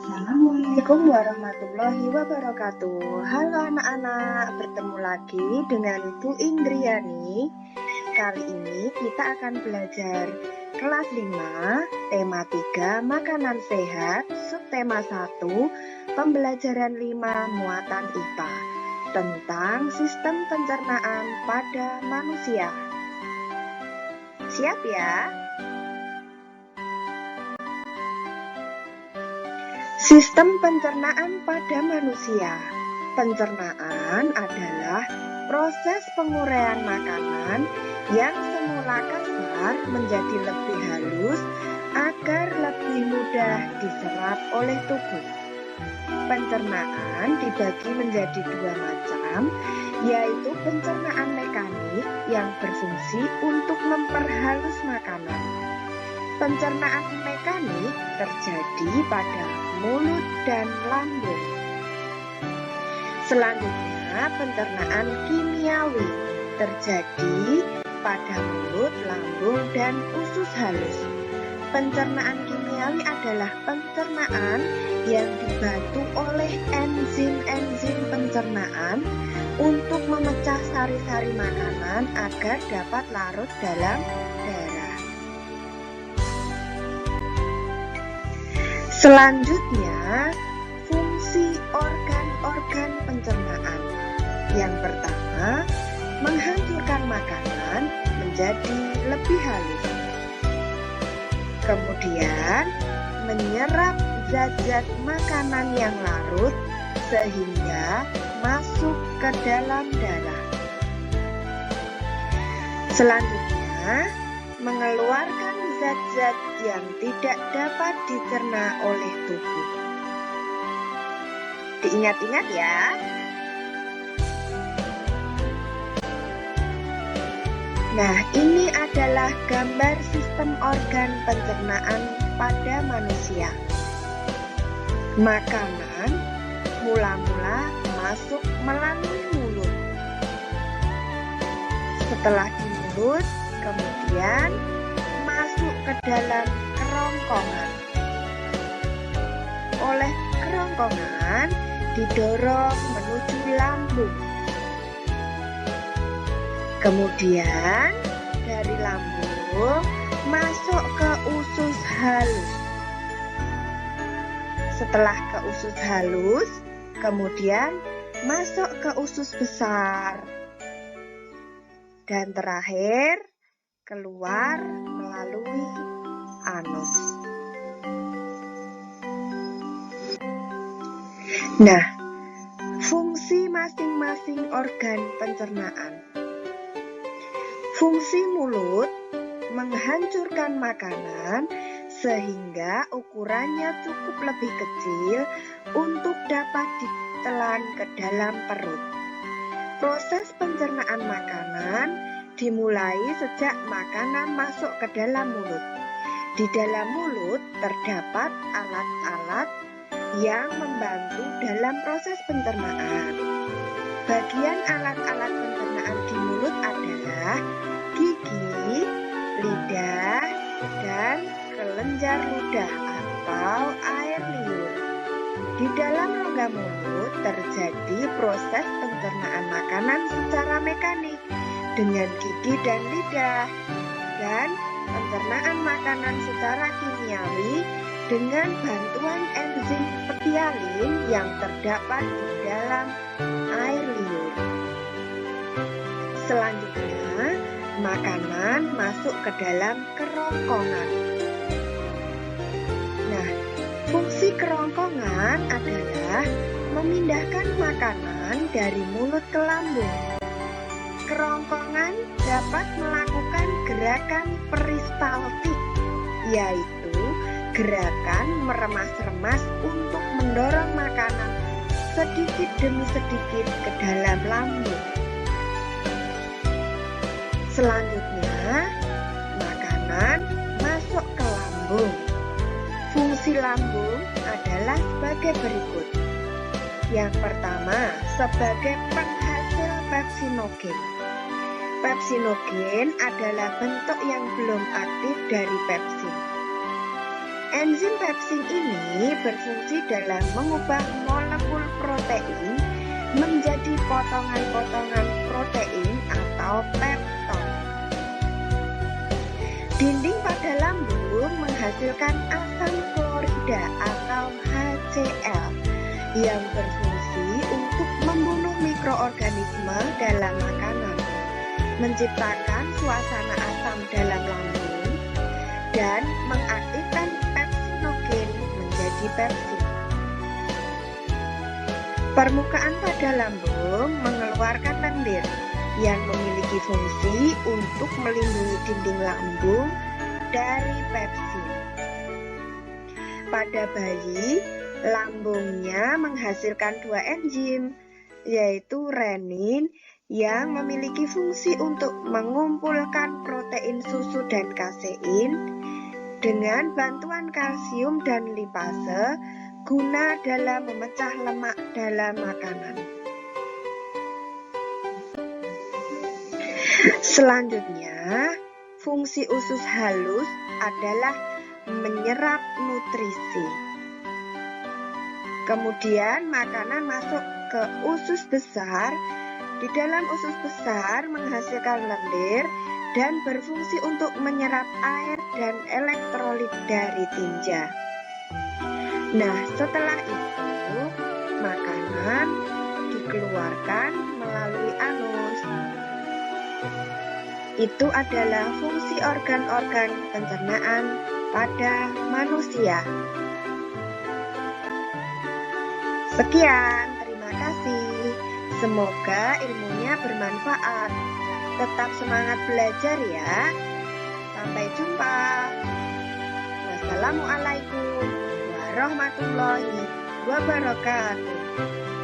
Assalamualaikum warahmatullahi wabarakatuh. Halo anak-anak, bertemu lagi dengan Bu Indriani. Kali ini kita akan belajar kelas 5, tema 3, makanan sehat, subtema 1, pembelajaran 5, muatan IPA, tentang sistem pencernaan pada manusia. Siap ya? Sistem pencernaan pada manusia. Pencernaan adalah proses penguraian makanan yang semula kasar menjadi lebih halus agar lebih mudah diserap oleh tubuh. Pencernaan dibagi menjadi dua macam, yaitu pencernaan mekanik yang berfungsi untuk memperhalus makanan. Pencernaan mekanik terjadi pada mulut dan lambung. Selanjutnya, pencernaan kimiawi terjadi pada mulut, lambung, dan usus halus. Pencernaan kimiawi adalah pencernaan yang dibantu oleh enzim-enzim pencernaan untuk memecah sari-sari makanan agar dapat larut dalam darah. Selanjutnya, fungsi organ-organ pencernaan. Yang pertama, menghancurkan makanan menjadi lebih halus. Kemudian, menyerap zat-zat makanan yang larut sehingga masuk ke dalam darah. Selanjutnya, mengeluarkan zat-zat yang tidak dapat dicerna oleh tubuh. Diingat-ingat ya. Nah, ini adalah gambar sistem organ pencernaan pada manusia. Makanan mula-mula masuk melalui mulut. Setelah di mulut, kemudian masuk ke dalam kerongkongan. Oleh kerongkongan didorong menuju lambung. Kemudian dari lambung masuk ke usus halus. Setelah ke usus halus, kemudian masuk ke usus besar. Dan terakhir keluar melalui anus. Nah, fungsi masing-masing organ pencernaan. Fungsi mulut menghancurkan makanan sehingga ukurannya cukup lebih kecil untuk dapat ditelan ke dalam perut. Proses pencernaan makanan dimulai sejak makanan masuk ke dalam mulut. Di dalam mulut terdapat alat-alat yang membantu dalam proses pencernaan. Bagian alat-alat pencernaan di mulut adalah gigi, lidah, dan kelenjar ludah atau air liur. Di dalam rongga mulut terjadi proses pencernaan makanan secara mekanik dengan gigi dan lidah, dan pencernaan makanan secara kimiawi dengan bantuan enzim petialin yang terdapat di dalam air liur. Selanjutnya, makanan masuk ke dalam kerongkongan. Nah, fungsi kerongkongan adalah memindahkan makanan dari mulut ke lambung. Kerongkongan dapat melakukan gerakan peristaltik, yaitu gerakan meremas-remas untuk mendorong makanan sedikit demi sedikit ke dalam lambung. Selanjutnya, makanan masuk ke lambung. Fungsi lambung adalah sebagai berikut. Yang pertama, sebagai penghasil pepsinogen. Pepsinogen adalah bentuk yang belum aktif dari pepsin. Enzim pepsin ini berfungsi dalam mengubah molekul protein menjadi potongan-potongan protein atau peptid. Dinding pada lambung menghasilkan asam klorida atau HCl yang berfungsi untuk membunuh mikroorganisme dalam makanan, menciptakan suasana asam dalam lambung, dan mengaktifkan pepsinogen menjadi pepsin. Permukaan pada lambung mengeluarkan lendir yang memiliki fungsi untuk melindungi dinding lambung dari pepsin. Pada bayi, lambungnya menghasilkan dua enzim, yaitu renin yang memiliki fungsi untuk mengumpulkan protein susu dan kasein dengan bantuan kalsium dan lipase guna dalam memecah lemak dalam makanan. Selanjutnya, fungsi usus halus adalah menyerap nutrisi. Kemudian makanan masuk ke usus besar. Di dalam usus besar menghasilkan lendir dan berfungsi untuk menyerap air dan elektrolit dari tinja. Nah, setelah itu makanan dikeluarkan melalui anus. Itu adalah fungsi organ-organ pencernaan pada manusia. Sekian, terima kasih. Semoga ilmunya bermanfaat. Tetap semangat belajar ya. Sampai jumpa. Wassalamualaikum warahmatullahi wabarakatuh.